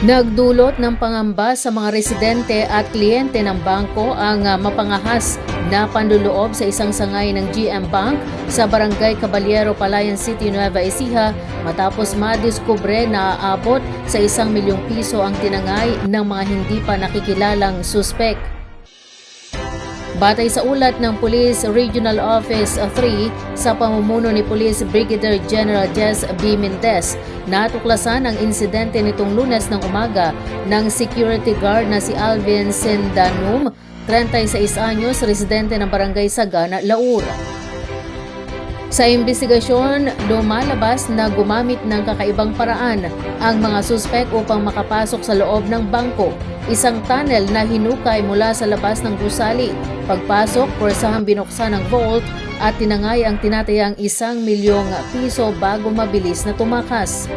Nagdulot ng pangamba sa mga residente at kliyente ng bangko ang mapangahas na panluloob sa isang sangay ng GM Bank sa Barangay Caballero, Palayan City, Nueva Ecija matapos madiskubre na aabot sa 1 milyong piso ang tinangay ng mga hindi pa nakikilalang suspek. Batay sa ulat ng Police Regional Office 3 sa pamumuno ni Police Brigadier General Jess B. Mendez, natuklasan ang insidente nitong Lunes ng umaga ng security guard na si Alvin Sindanum, 36 anyos, residente ng Barangay Sagana, Laur. Sa imbestigasyon, lumalabas na gumamit ng kakaibang paraan ang mga suspek upang makapasok sa loob ng bangko. Isang tunnel na hinukay mula sa labas ng gusali. Pagpasok, puwersahang binuksan ang vault at tinangay ang tinatayang 1 milyong piso bago mabilis na tumakas.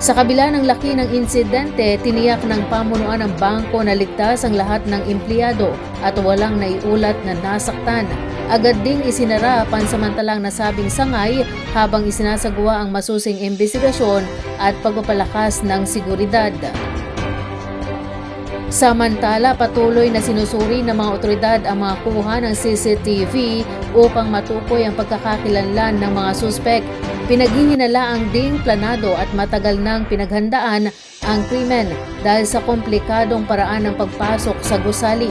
Sa kabila ng laki ng insidente, tiniyak ng pamunuan ng bangko na ligtas ang lahat ng empleyado at walang naiulat na nasaktan. Agad ding isinara pansamantalang nasabing sangay habang isinasagawa ang masusing imbestigasyon at pagpapalakas ng seguridad. Samantala, patuloy na sinusuri ng mga otoridad ang mga kuha ng CCTV upang matukoy ang pagkakakilanlan ng mga suspek. Pinaghihinalaang ding planado at matagal nang pinaghandaan ang krimen dahil sa komplikadong paraan ng pagpasok sa gusali.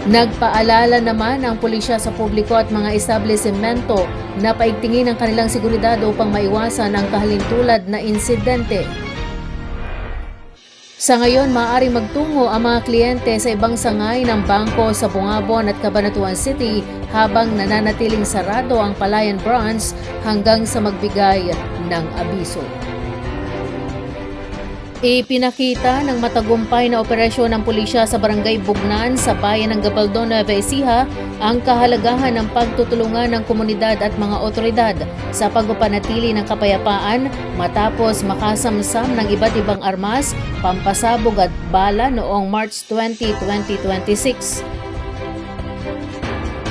Nagpaalala naman ang pulisya sa publiko at mga establisimento na paigtingin ang kanilang seguridad upang maiwasan ang kahalintulad na insidente. Sa ngayon, maaaring magtungo ang mga kliyente sa ibang sangay ng bangko sa Bungabon at Cabanatuan City habang nananatiling sarado ang Palayan Branch hanggang sa magbigay ng abiso. Ipinakita ng matagumpay na operasyon ng pulisya sa Barangay Bugnan sa bayan ng Gabaldon, Nueva Ecija ang kahalagahan ng pagtutulungan ng komunidad at mga otoridad sa pagpapanatili ng kapayapaan matapos makasamsam ng iba't ibang armas, pampasabog at bala noong March 20, 2026.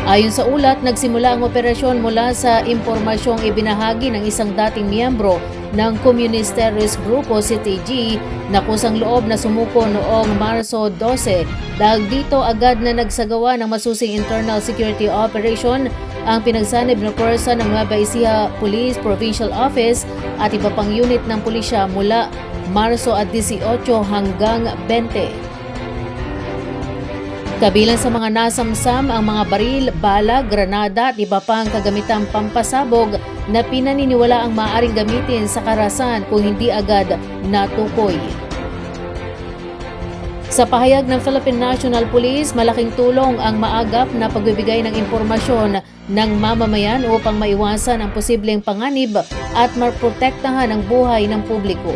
Ayon sa ulat, nagsimula ang operasyon mula sa impormasyong ibinahagi ng isang dating miyembro ng Communist Terrorist Group o CTG na kusang loob na sumuko noong Marso 12. Dahil dito agad na nagsagawa ng masusing internal security operation ang pinagsanib na puwersa ng Nueva Ecija Police Provincial Office at iba pang unit ng pulisya mula Marso 18 hanggang 20. Kabilang sa mga nasamsam ang mga baril, bala, granada at iba pang kagamitang pampasabog na pinaniniwala ang maaaring gamitin sa karahasan kung hindi agad natukoy. Sa pahayag ng Philippine National Police, malaking tulong ang maagap na pagbibigay ng impormasyon ng mamamayan upang maiwasan ang posibleng panganib at maprotektahan ang buhay ng publiko.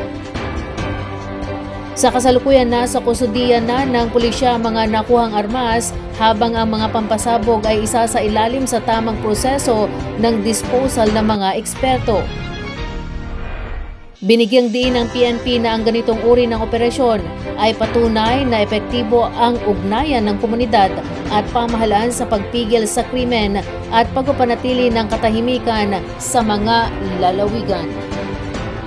Sa kasalukuyan, nasa kustudiyan na ng pulisya ang mga nakuhang armas habang ang mga pampasabog ay isa sa ilalim sa tamang proseso ng disposal ng mga eksperto. Binigyang diin ng PNP na ang ganitong uri ng operasyon ay patunay na epektibo ang ugnayan ng komunidad at pamahalaan sa pagpigil sa krimen at pagpapanatili ng katahimikan sa mga lalawigan.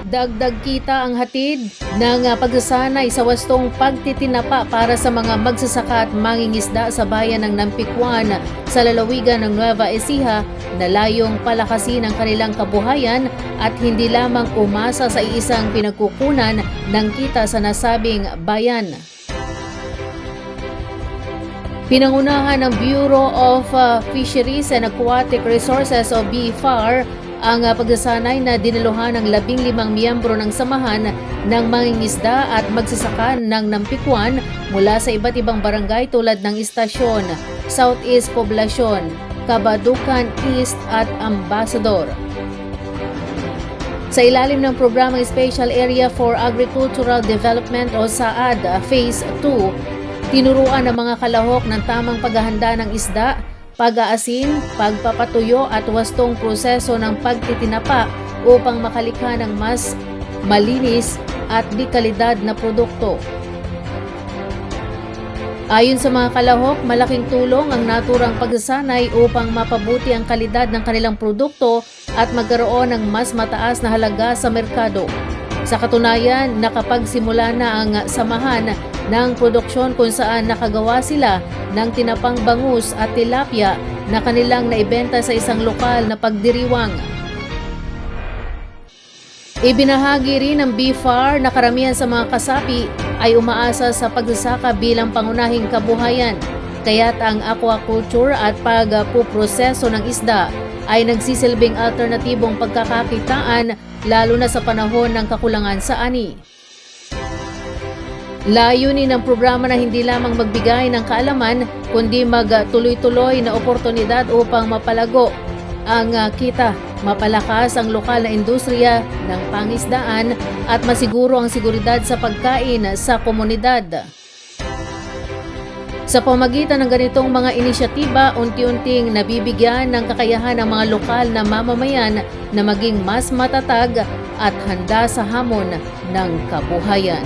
Dagdag kita ang hatid ng pagsasanay sa wastong pagtitinapa para sa mga magsasaka at mangingisda sa bayan ng Nampikwan sa lalawigan ng Nueva Ecija na layong palakasin ang kanilang kabuhayan at hindi lamang umasa sa iisang pinagkukunan ng kita sa nasabing bayan. Pinangunahan ng Bureau of Fisheries and Aquatic Resources o BFAR ang pagsasanay na dinaluhan ng 15 miyembro ng samahan ng mangingisda at magsasaka ng Nampikwan mula sa iba't ibang barangay tulad ng Istasyon, Southeast Poblacion, Cabaducan East at Ambassador. Sa ilalim ng programang Special Area for Agricultural Development o SAAD Phase 2, tinuruan ng mga kalahok ng tamang paghahanda ng isda, pag-aasin, pagpapatuyo at wastong proseso ng pagtitinapa upang makalikha ng mas malinis at di kalidad na produkto. Ayon sa mga kalahok, malaking tulong ang naturang pagsasanay upang mapabuti ang kalidad ng kanilang produkto at magkaroon ng mas mataas na halaga sa merkado. Sa katunayan, nakapagsimula na ang samahan ng produksyon kung saan nakagawa sila ng tinapang bangus at tilapia na kanilang naibenta sa isang lokal na pagdiriwang. Ibinahagi rin ng BFAR na karamihan sa mga kasapi ay umaasa sa pagsasaka bilang pangunahing kabuhayan, kaya't ang aquaculture at pagpuproseso ng isda ay nagsisilbing alternatibong pagkakakitaan lalo na sa panahon ng kakulangan sa ani. Layunin ng programa na hindi lamang magbigay ng kaalaman kundi magtuloy-tuloy na oportunidad upang mapalago ang kita, mapalakas ang lokal na industriya ng pangisdaan at masiguro ang seguridad sa pagkain sa komunidad. Sa pamagitan ng ganitong mga inisyatiba, unti-unting nabibigyan ng kakayahan ang mga lokal na mamamayan na maging mas matatag at handa sa hamon ng kabuhayan.